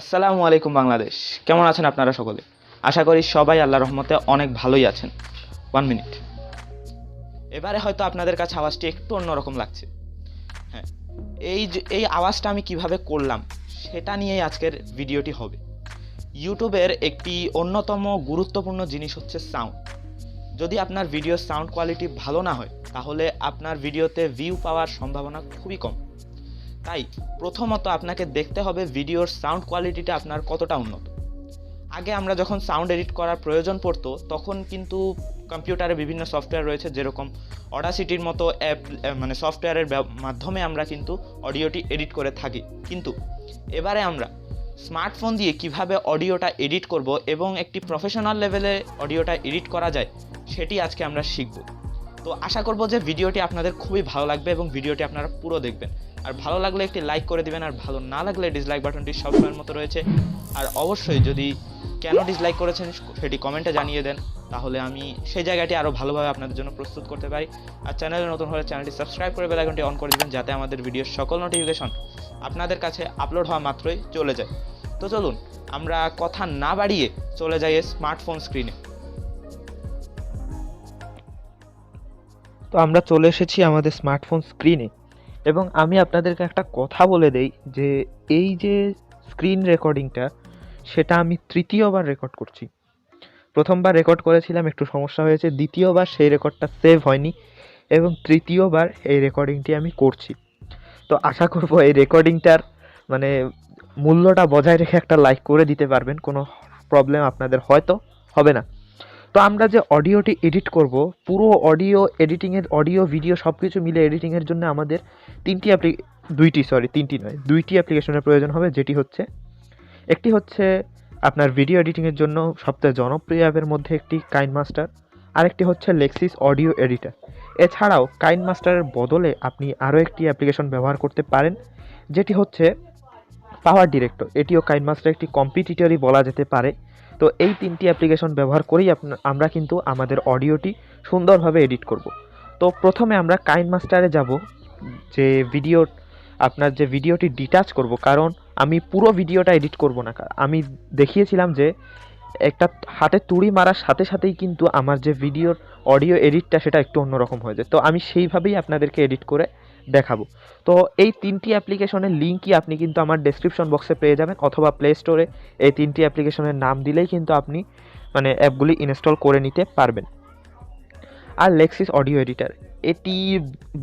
আসসালামু আলাইকুম বাংলাদেশ। কেমন আছেন আপনারা সকলে? আশা করি সবাই আল্লাহর রহমতে অনেক ভালোই আছেন। 1 মিনিট। এবারে হয়তো আপনাদের কাছে আওয়াজটি একটু অন্যরকম লাগছে। হ্যাঁ, এই আওয়াজটা আমি কিভাবে করলাম সেটা নিয়েই আজকের ভিডিওটি হবে। ইউটিউবের একটি অন্যতম গুরুত্বপূর্ণ জিনিস হচ্ছে সাউন্ড। যদি আপনার ভিডিওর সাউন্ড কোয়ালিটি ভালো না হয় তাহলে আপনার ভিডিওতে ভিউ পাওয়ার সম্ভাবনা খুবই কম। তাই প্রথমত আপনাকে দেখতে হবে ভিডিওর সাউন্ড কোয়ালিটিটা আপনার কতটা উন্নত। আগে আমরা যখন সাউন্ড এডিট করার প্রয়োজন পড়তো তখন কিন্তু কম্পিউটারে বিভিন্ন সফটওয়্যার রয়েছে, যেরকম অডাসিটির মতো অ্যাপ, মানে সফটওয়্যারের মাধ্যমে আমরা কিন্তু অডিওটি এডিট করে থাকি। কিন্তু এবারে আমরা স্মার্টফোন দিয়ে কিভাবে অডিওটা এডিট করব এবং একটি প্রফেশনাল লেভেলে অডিওটা এডিট করা যায় সেটি আজকে আমরা শিখব। তো আশা করব যে ভিডিওটি আপনাদের খুবই ভালো লাগবে এবং ভিডিওটি আপনারা পুরো দেখবেন। আর ভালো লাগলে একটি লাইক করে দিবেন, আর ভালো না লাগলে ডিসলাইক বাটনটি সবসময়ের মতো রয়েছে। আর অবশ্যই যদি কেন ডিসলাইক করেছেন সেটি কমেন্টে জানিয়ে দেন, তাহলে আমি সেই জায়গাটি আরও ভালোভাবে আপনাদের জন্য প্রস্তুত করতে পারি। আর চ্যানেলে নতুন হলে চ্যানেলটি সাবস্ক্রাইব করে বেল আইকনটি অন করে দিবেন, যাতে আমাদের ভিডিওর সকল নোটিফিকেশন আপনাদের কাছে আপলোড হওয়া মাত্রই চলে যায়। তো চলুন আমরা কথা না বাড়িয়ে চলে যাই স্মার্টফোন স্ক্রিনে। তো আমরা চলে এসেছি আমাদের স্মার্টফোন স্ক্রিনে, এবং আমি আপনাদেরকে একটা কথা বলে দেই যে এই যে স্ক্রিন রেকর্ডিংটা, সেটা আমি তৃতীয়বার রেকর্ড করছি। প্রথমবার রেকর্ড করেছিলাম, একটু সমস্যা হয়েছে। দ্বিতীয়বার সেই রেকর্ডটা সেভ হয়নি, এবং তৃতীয়বার এই রেকর্ডিংটি আমি করছি। তো আশা করব এই রেকর্ডিংটার মানে মূল্যটা বজায় রেখে একটা লাইক করে দিতে পারবেন, কোনো প্রবলেম আপনাদের হয়তো হবে না। তো আমরা যে অডিওটি এডিট করব, পুরো অডিও এডিটিংয়ের, অডিও ভিডিও সব কিছু মিলে এডিটিংয়ের জন্য আমাদের দুইটি অ্যাপ্লিকেশনের প্রয়োজন হবে। যেটি হচ্ছে, একটি হচ্ছে আপনার ভিডিও এডিটিংয়ের জন্য সবথেকে জনপ্রিয় অ্যাপের মধ্যে একটি কাইনমাস্টার, আরেকটি হচ্ছে লেক্সিস অডিও এডিটার। এছাড়াও কাইনমাস্টারের বদলে আপনি আরও একটি অ্যাপ্লিকেশন ব্যবহার করতে পারেন, যেটি হচ্ছে পাওয়ার ডিরেক্টর। এটিও কাইনমাস্টার একটি কম্পিটিটরই বলা যেতে পারে। তো এই তিনটি অ্যাপ্লিকেশন ব্যবহার করেই আমরা কিন্তু আমাদের অডিওটি সুন্দরভাবে এডিট করব। তো প্রথমে আমরা কাইনমাস্টারে যাব, যে আপনার যে ভিডিওটি ডিটাচ করব, কারণ আমি পুরো ভিডিওটা এডিট করব না। আমি দেখিয়েছিলাম যে একটা হাতে তুড়ি মারার সাথে সাথেই কিন্তু আমার যে ভিডিওর অডিও এডিটটা সেটা একটু অন্যরকম হয়ে যায়। তো আমি সেইভাবেই আপনাদেরকে এডিট করে দেখাবো। তো এই তিনটি অ্যাপ্লিকেশনের লিঙ্কই আপনি কিন্তু আমার ডেসক্রিপশন বক্সে পেয়ে যাবেন, অথবা প্লে স্টোরে এই তিনটি অ্যাপ্লিকেশনের নাম দিলেই কিন্তু আপনি অ্যাপগুলি ইনস্টল করে নিতে পারবেন। আর লেক্সিস অডিও এডিটার, এটি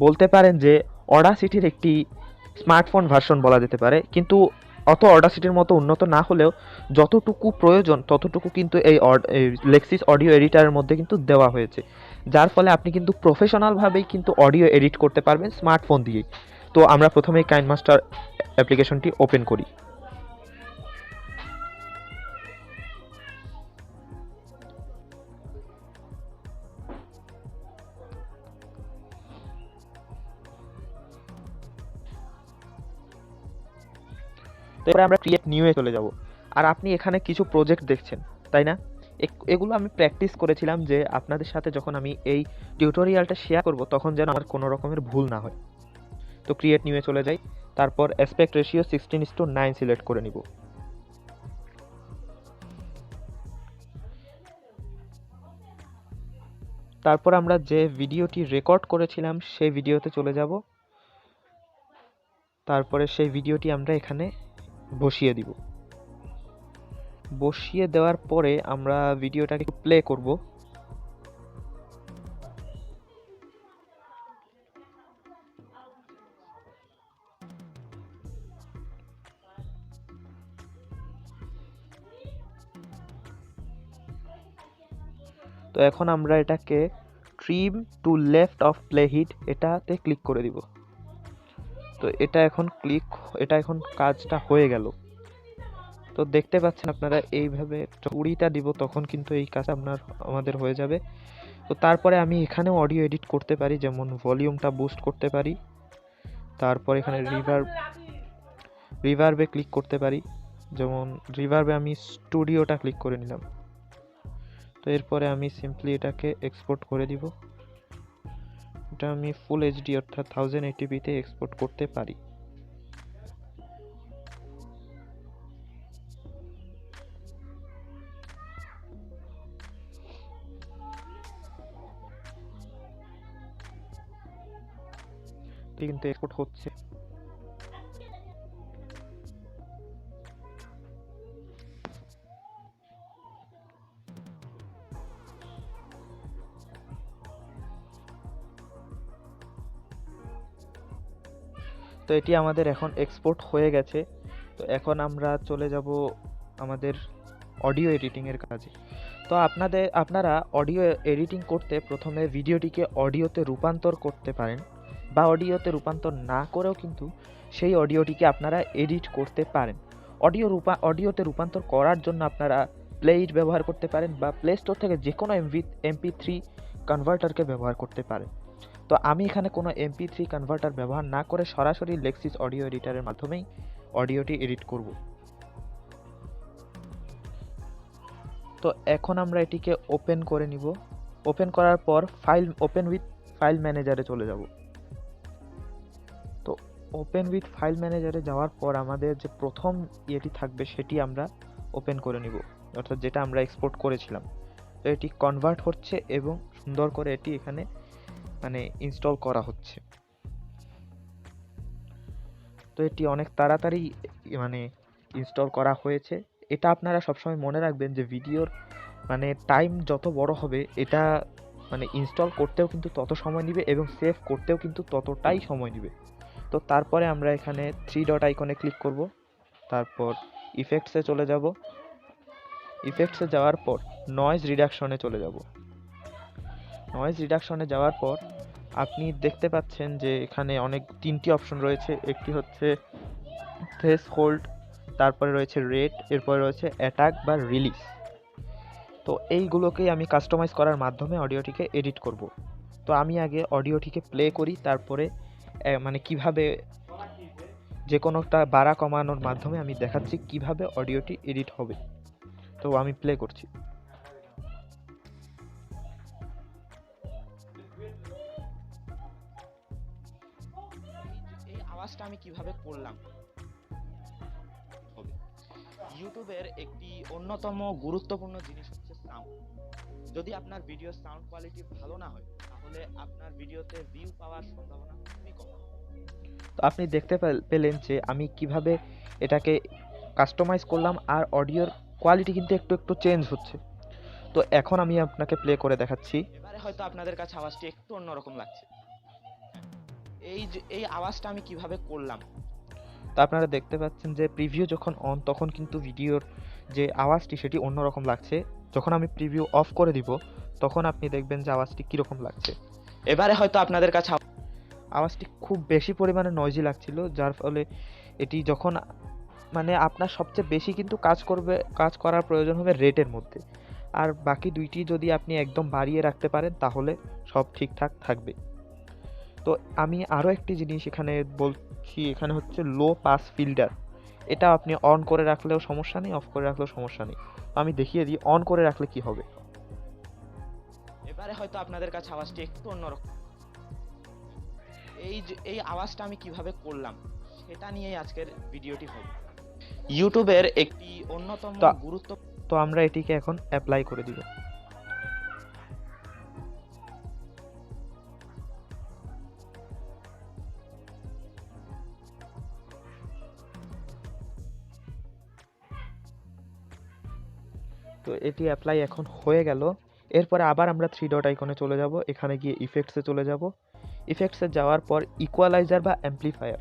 বলতে পারেন যে অডাসিটির একটি স্মার্টফোন ভার্সন বলা যেতে পারে, কিন্তু অত অডাসিটির মতো উন্নত না হলেও যতটুকু প্রয়োজন ততটুকু কিন্তু এই লেক্সিস অডিও এডিটারের মধ্যে কিন্তু দেওয়া হয়েছে, যার ফলে আপনি কিন্তু প্রফেশনালভাবেই কিন্তু অডিও এডিট করতে পারবেন স্মার্টফোন দিয়েই। তো আমরা প্রথমেই কাইনমাস্টার অ্যাপ্লিকেশনটি ওপেন করি। তো এবারে আমরা ক্রিয়েট নিউয়ে চলে যাব। আর আপনি এখানে কিছু প্রজেক্ট দেখছেন, তাই না? এগুলো আমি প্র্যাকটিস করেছিলাম যে আপনাদের সাথে যখন আমি এই টিউটোরিয়ালটা শেয়ার করব তখন যেন আমার কোনো রকমের ভুল না হয়। তো ক্রিয়েট নিউয়ে চলে যাই, তারপর অ্যাসপেক্ট রেশিও 16:9 সিলেক্ট করে নিব। তারপর আমরা যে ভিডিওটি রেকর্ড করেছিলাম সেই ভিডিওতে চলে যাব। তারপরে সেই ভিডিওটি আমরা এখানে বসিয়ে দিব। বসিয়ে দেওয়ার পরে আমরা ভিডিওটাকে একটু প্লে করব। তো এখন আমরা এটাকে trim to left of playhead এটাতে ক্লিক করে দিব। তো এটা এখন কাজটা হয়ে গেল। তো দেখতে পাচ্ছেন আপনারা, এইভাবে 20টা দিব তখন কিন্তু এই কাজ আমাদের হয়ে যাবে। তো তারপরে আমি এখানেও অডিও এডিট করতে পারি, যেমন ভলিউমটা বুস্ট করতে পারি, তারপর এখানে রিভার্বে ক্লিক করতে পারি, যেমন রিভার্বে আমি স্টুডিওটা ক্লিক করে নিলাম। তো এরপরে আমি সিম্পলি এটাকে এক্সপোর্ট করে দিব। এটা আমি ফুল এইচডি অর্থাৎ 1080p তে এক্সপোর্ট করতে পারি। কিন্তু এক্সপোর্ট হচ্ছে। তো এটি আমাদের এখন এক্সপোর্ট হয়ে গেছে। তো এখন আমরা চলে যাব আমাদের অডিও এডিটিংয়ের কাজে। তো আপনারা অডিও এডিটিং করতে প্রথমে ভিডিওটিকে অডিওতে রূপান্তর করতে পারেন, বা অডিওতে রূপান্তর না করেও কিন্তু সেই অডিওটিকে আপনারা এডিট করতে পারেন। অডিওতে রূপান্তর করার জন্য আপনারা প্লে ইট ব্যবহার করতে পারেন, বা প্লে স্টোর থেকে যে কোনো MP3 কনভার্টারকে ব্যবহার করতে পারেন। তো আমি এখানে কোনো MP3 কনভার্টার ব্যবহার না করে সরাসরি লেক্সিস অডিও এডিটারের মাধ্যমেই অডিওটি এডিট করব। তো এখন আমরা এটিকে ওপেন করে নিব। ওপেন করার পর ওপেন উইথ ফাইল ম্যানেজারে চলে যাব। তো ওপেন উইথ ফাইল ম্যানেজারে যাওয়ার পর আমাদের যে প্রথম ইয়েটি থাকবে সেটি আমরা ওপেন করে নিব, অর্থাৎ যেটা আমরা এক্সপোর্ট করেছিলাম। তো এটি কনভার্ট হচ্ছে এবং সুন্দর করে এটি এখানে ইনস্টল করা হচ্ছে। তো এটি অনেক তাড়াতাড়ি ইনস্টল করা হয়েছে। এটা আপনারা সবসময় মনে রাখবেন যে ভিডিওর টাইম যত বড় হবে, এটা ইনস্টল করতেও কিন্তু তত সময় নেবে এবং সেভ করতেও কিন্তু ততটাই সময় নেবে। তো তারপরে আমরা এখানে 3 ডট আইকনে ক্লিক করব, তারপর ইফেক্টসে চলে যাব। ইফেক্টসে যাওয়ার পর নয়েজ রিডাকশনে চলে যাব। নয়েজ রিডাকশনে যাওয়ার পর আপনি দেখতে পাচ্ছেন যে এখানে তিনটি অপশন রয়েছে। একটি হচ্ছে থ্রেশহোল্ড, তারপরে রয়েছে রেট, এরপরে রয়েছে অ্যাটাক বা রিলিজ। তো এইগুলোকেই আমি কাস্টমাইজ করার মাধ্যমে অডিওটিকে এডিট করব। তো আমি আগে অডিওটিকে প্লে করি, তারপরে কিভাবে যে কোনোটা বাড়া কমানোর মাধ্যমে আমি দেখাচ্ছি কিভাবে অডিওটি এডিট হবে। তো আমি প্লে করছি। এই আওয়াজটা আমি কিভাবে করলাম হবে। ইউটিউবের একটি অন্যতম গুরুত্বপূর্ণ জিনিস হচ্ছে সাউন্ড। যদি আপনার ভিডিও সাউন্ড কোয়ালিটি ভালো না হয়, তাহলে আপনার ভিডিওতে ভিউ পাওয়ার সম্ভাবনা খুবই কম। তো আপনি দেখতে পেলেন যে আমি কিভাবে এটাকে কাস্টমাইজ করলাম, আর অডিওর কোয়ালিটি কিন্তু একটু একটু চেঞ্জ হচ্ছে। তো এখন আমি আপনাকে প্লে করে দেখাচ্ছি। এবারে হয়তো আপনাদের কাছে আওয়াজটি একটু অন্যরকম লাগছে। এই আওয়াজটা আমি কিভাবে করলাম। তো আপনারা দেখতে পাচ্ছেন যে প্রিভিউ যখন অন, তখন কিন্তু ভিডিওর যে আওয়াজটি সেটি অন্যরকম লাগছে। যখন আমি প্রিভিউ অফ করে দিব, তখন আপনি দেখবেন যে আওয়াজটি কীরকম লাগছে। এবারে হয়তো আপনাদের কাছে আওয়াজটি খুব বেশি পরিমাণে নয়েজি লাগছিল, যার ফলে এটি যখন আপনার সবচেয়ে বেশি কিন্তু কাজ করার প্রয়োজন হবে রেটের মধ্যে, আর বাকি দুইটি যদি আপনি একদম বাড়িয়ে রাখতে পারেন তাহলে সব ঠিকঠাক থাকবে। তো আমি আরও একটি জিনিস এখানে বলছি, এখানে হচ্ছে লো পাস ফিল্টার। এটা আপনি অন করে রাখলেও সমস্যা নেই, অফ করে রাখলেও সমস্যা নেই। তো আমি দেখিয়ে দিই অন করে রাখলে কি হবে। এবারে হয়তো আপনাদের কাছে আওয়াজটি একটু অন্যরকম। এই আওয়াজটা আমি কিভাবে করলাম সেটা নিয়েই আজকের ভিডিওটি হবে। ইউটিউবের একটি অন্যতম গুরুত্ব। তো আমরা এটিকে এখন অ্যাপ্লাই করে দিব। তো এটি অ্যাপ্লাই এখন হয়ে গেল। এরপরে আবার আমরা 3 ডট আইকনে চলে যাব, এখানে গিয়ে ইফেক্টসে চলে যাব। ইফেক্টসে যাওয়ার পর ইকুয়ালাইজার বা অ্যাম্প্লিফায়ার,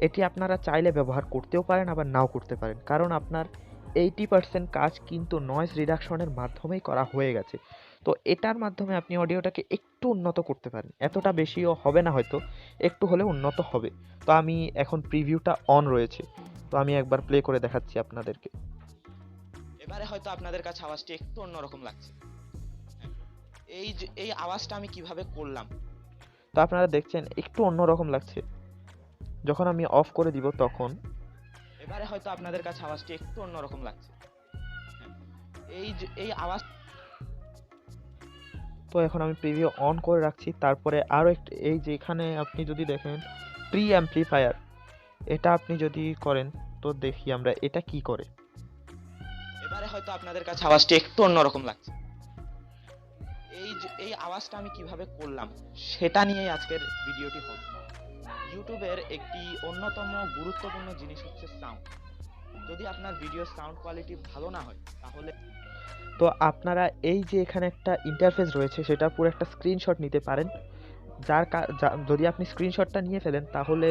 এটি আপনারা চাইলে ব্যবহার করতেও পারেন আবার নাও করতে পারেন, কারণ আপনার 80% কাজ কিন্তু নয়েজ রিডাকশনের মাধ্যমেই করা হয়ে গেছে। তো এটার মাধ্যমে আপনি অডিওটাকে একটু উন্নত করতে পারেন, এতটা বেশিও হবে না হয়তো, একটু হলে উন্নত হবে। তো আমি এখন প্রিভিউটা অন রয়েছে, তো আমি একবার প্লে করে দেখাচ্ছি আপনাদেরকে। এবারে হয়তো আপনাদের কাছে আওয়াজটি একটু অন্যরকম লাগছে। এই আওয়াজটা আমি কিভাবে করলাম। তো আপনারা দেখছেন একটু অন্যরকম লাগছে। যখন আমি অফ করে দিব তখন এবারে হয়তো আপনাদের কাছে আওয়াজটি একটু অন্যরকম লাগছে। এই আওয়াজ। তো এখন আমি প্রিভিউ অন করে রাখছি। তারপরে আরও একটি, এই যে এখানে আপনি যদি দেখেন প্রি অ্যাম্প্লিফায়ার, এটা আপনি যদি করেন তো দেখি আমরা এটা কি করে। এবারে হয়তো আপনাদের কাছে আওয়াজটি একটু অন্যরকম লাগছে। এই আওয়াজটা আমি কিভাবে করলাম সেটা নিয়েই আজকের ভিডিওটি হবে। ইউটিউবের একটি অন্যতম গুরুত্বপূর্ণ জিনিস হচ্ছে সাউন্ড। যদি আপনার ভিডিও সাউন্ড কোয়ালিটি ভালো না হয় তাহলে তো আপনারা এই যে এখানে একটা ইন্টারফেস রয়েছে সেটা পুরো একটা স্ক্রিনশট নিতে পারেন। যদি আপনি স্ক্রিনশটটা নিয়ে ফেলেন তাহলে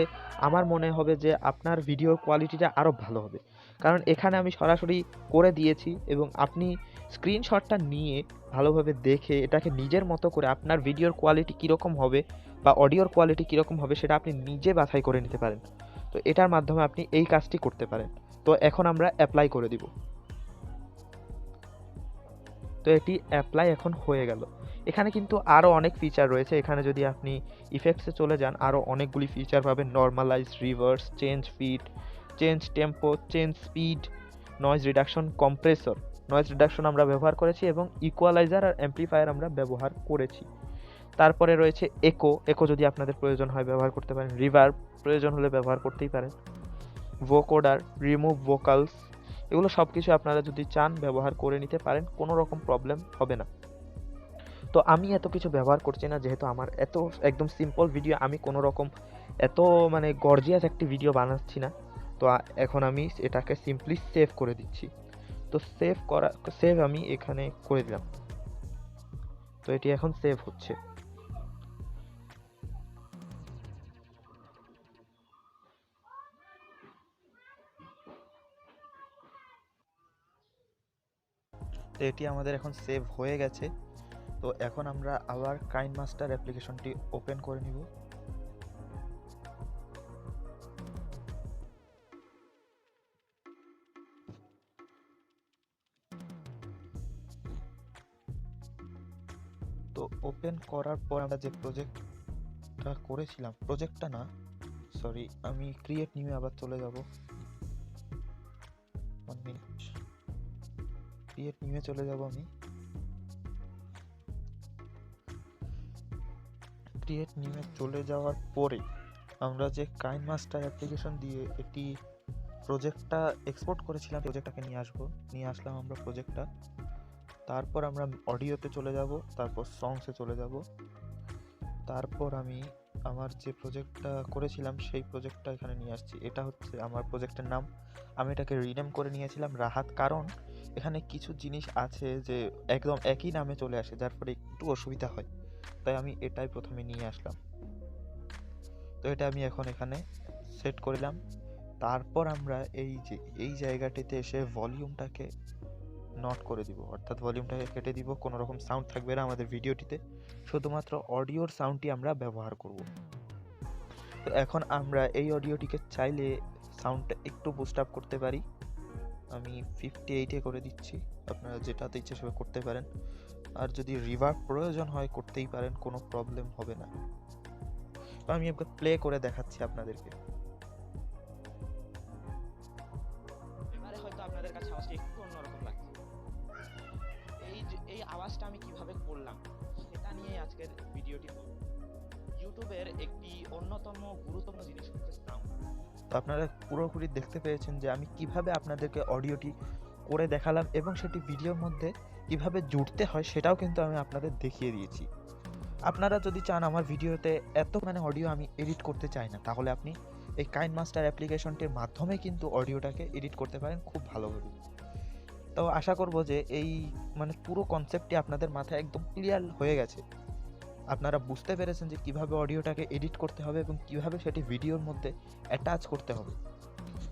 আমার মনে হবে যে আপনার ভিডিওর কোয়ালিটিটা আরও ভালো হবে, কারণ এখানে আমি সরাসরি করে দিয়েছি এবং আপনি স্ক্রিনশটটা নিয়ে ভালোভাবে দেখে এটাকে নিজের মতো করে আপনার ভিডিওর কোয়ালিটি কীরকম হবে বা অডিওর কোয়ালিটি কীরকম হবে সেটা আপনি নিজে বাছাই করে নিতে পারেন। তো এটার মাধ্যমে আপনি এই কাজটি করতে পারেন। তো এখন আমরা অ্যাপ্লাই করে দিব। তো এটি অ্যাপ্লাই এখন হয়ে গেল। এখানে কিন্তু আরও অনেক ফিচার রয়েছে। এখানে যদি আপনি ইফেক্টসে চলে যান আরও অনেকগুলি ফিচার পাবেন। Normalise, reverse, change feed, change tempo, change speed, noise reduction, compressor. Noise reduction আমরা ব্যবহার করেছি এবং ইকুয়ালাইজার আর অ্যাম্প্লিফায়ার আমরা ব্যবহার করেছি। তারপরে রয়েছে একো যদি আপনাদের প্রয়োজন হয় ব্যবহার করতে পারেন। রিভার্ব প্রয়োজন হলে ব্যবহার করতেই পারেন। ভোকোডার, রিমুভ ভোকালস, এগুলো সব কিছু আপনারা যদি চান ব্যবহার করে নিতে পারেন, কোনো রকম প্রবলেম হবে না। তো আমি এত কিছু ব্যবহার করছি না, যেহেতু আমার এত একদম সিম্পল ভিডিও, আমি কোনো রকম এত মানে গর্জিয়াস একটি ভিডিও বানাচ্ছি না। তো এখন আমি এটাকে সিম্পলি সেভ করে দিচ্ছি। তো সেভ আমি এখানে করে দিলাম। তো এটি এখন সেভ হচ্ছে। তো এটি আমাদের এখন সেভ হয়ে গেছে। তো এখন আমরা আবার কাইনমাস্টার অ্যাপ্লিকেশনটি ওপেন করে নিব। তো ওপেন করার পর আমরা যে প্রজেক্টটা করেছিলাম, প্রজেক্টটা না সরি, আমি ক্রিয়েট নিউ আবার চলে যাব। 1 মিনিট, ক্রিয়েট নিউয়ে চলে যাব। আমি ক্রিয়েট নিউয়ে চলে যাওয়ার পরে আমরা যে কাইনমাস্টার অ্যাপ্লিকেশন দিয়ে এটি প্রজেক্টটা এক্সপোর্ট করেছিলাম, প্রজেক্টটাকে নিয়ে আসলাম আমরা প্রজেক্টটা। তারপর আমরা অডিওতে চলে যাব, তারপর সংসে চলে যাব। তারপর আমি আমার যে প্রজেক্টটা করেছিলাম সেই প্রজেক্টটা এখানে নিয়ে আসছি। এটা হচ্ছে আমার প্রজেক্টের নাম। আমি এটাকে রিনেম করে নিয়েছিলাম রাহাত, কারণ এখানে কিছু জিনিস আছে যে একদম একই নামে চলে আসে, যার ফলে একটু অসুবিধা হয়, তাই আমি এটাই প্রথমে নিয়ে আসলাম। তো এটা আমি এখন এখানে সেট করলাম। তারপর আমরা এই জায়গাটিতে এসে ভলিউমটাকে নট করে দিব, অর্থাৎ ভলিউমটাকে কেটে দিব। কোনো রকম সাউন্ড থাকবে না আমাদের ভিডিওটিতে, শুধুমাত্র অডিওর সাউন্ডটি আমরা ব্যবহার করব। তো এখন আমরা এই অডিওটিকে চাইলে সাউন্ডটা একটু বুস্ট আপ করতে পারি। আমি 58-এ করে দিচ্ছি, আপনারা যেটাতে ইচ্ছে সেভাবে করতে পারেন। আর যদি রিভার্ব প্রয়োজন হয় করতেই পারেন, কোনো প্রবলেম হবে না। তো আমি একবার প্লে করে দেখাচ্ছি আপনাদেরকে। এবারে হয়তো আপনাদের কাছে আওয়াজটা একটু অন্যরকম লাগছে। এই আওয়াজটা আমি কিভাবে করলাম সেটা নিয়ে আজকের ভিডিওটি করব। ইউটিউবের একটি অন্যতম গুরুত্বপূর্ণ জিনিস হচ্ছে সাউন্ড। তো আপনারা পুরোপুরি দেখতে পেয়েছেন যে আমি কিভাবে আপনাদেরকে অডিওটি করে দেখালাম এবং সেটি ভিডিওর মধ্যে কিভাবে জুড়তে হয় সেটাও কিন্তু আমি আপনাদের দেখিয়ে দিয়েছি। আপনারা যদি চান আমার ভিডিওতে এত অডিও আমি এডিট করতে চাই না, তাহলে আপনি এই কাইনমাস্টার অ্যাপ্লিকেশনটির মাধ্যমে কিন্তু অডিওটাকে এডিট করতে পারেন খুব ভালোভাবে। তো আশা করব যে এই পুরো কনসেপ্টটি আপনাদের মাথায় একদম ক্লিয়ার হয়ে গেছে। আপনারা বুঝতে পেরেছেন যে কিভাবে অডিওটাকে এডিট করতে হবে এবং কিভাবে সেটি ভিডিওর মধ্যে অ্যাটাচ করতে হবে।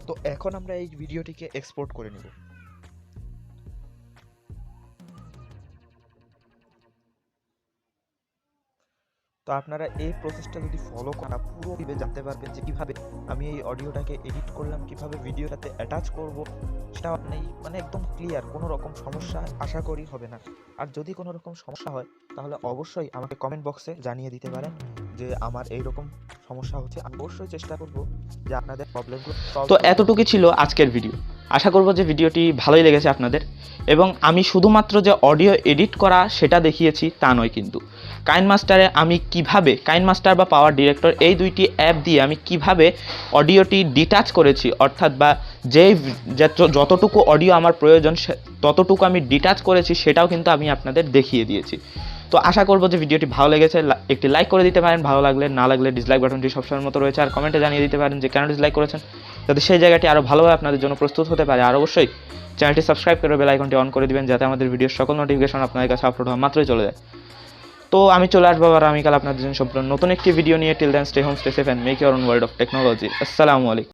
তো এখন আমরা এই ভিডিওটিকে এক্সপোর্ট করে নেব। তো আপনারা এই প্রসেসটা যদি ফলো করা পুরোভাবে জানতে পারবেন যে কিভাবে আমি এই অডিওটাকে এডিট করলাম, কিভাবে ভিডিওটাতে অ্যাটাচ করব, সেটা আপনি একদম ক্লিয়ার, কোনো রকম সমস্যা আশা করি হবে না। আর যদি কোনো রকম সমস্যা হয় তাহলে অবশ্যই আমাকে কমেন্ট বক্সে জানিয়ে দিতে পারেন যে আমার এইরকম সমস্যা হচ্ছে। আমি অবশ্যই চেষ্টা করব যে আপনাদের প্রবলেমগুলো সলভ। তো এতটুকুই ছিল আজকের ভিডিও। আশা করব যে ভিডিওটি ভালোই লেগেছে আপনাদের। এবং আমি শুধুমাত্র যে অডিও এডিট করা সেটা দেখিয়েছি তা নয়, কিন্তু কাইনমাস্টারে আমি কিভাবে, কাইনমাস্টার বা পাওয়ার ডিরেক্টর এই দুইটি অ্যাপ দিয়ে আমি কিভাবে অডিওটি ডিটাচ করেছি, অর্থাৎ বা যতটুকু অডিও আমার প্রয়োজন ততটুকু আমি ডিটাচ করেছি সেটাও কিন্তু আমি আপনাদের দেখিয়ে দিয়েছি। তো আশা করবো যে ভিডিওটি ভালো লেগেছে, একটি লাইক করে দিতে পারেন, ভালো লাগলে, না লাগলে ডিসলাইক বাটনটি সবসময়ের মতো রয়েছে, আর কমেন্টে জানিয়ে দিতে পারেন যে কেন ডিসলাইক করেছেন, যাতে সেই জায়গাটি আরও ভালোভাবে আপনাদের জন্য প্রস্তুত হতে পারে। আর অবশ্যই চ্যানেলটি সাবস্ক্রাইব করে বেল আইকনটি অন করে দিবেন, যাতে আমাদের ভিডিওর সকল নোটিফিকেশন আপনাদের কাছে আপলোড হওয়া মাত্রই চলে যায়। তো আমি চলে আসবো আবার আগামীকাল আপনাদের জন্য সম্পূর্ণ নতুন একটি ভিডিও নিয়ে। Till then stay home, stay safe and make your own world of technology. আসসালামু আলাইকুম।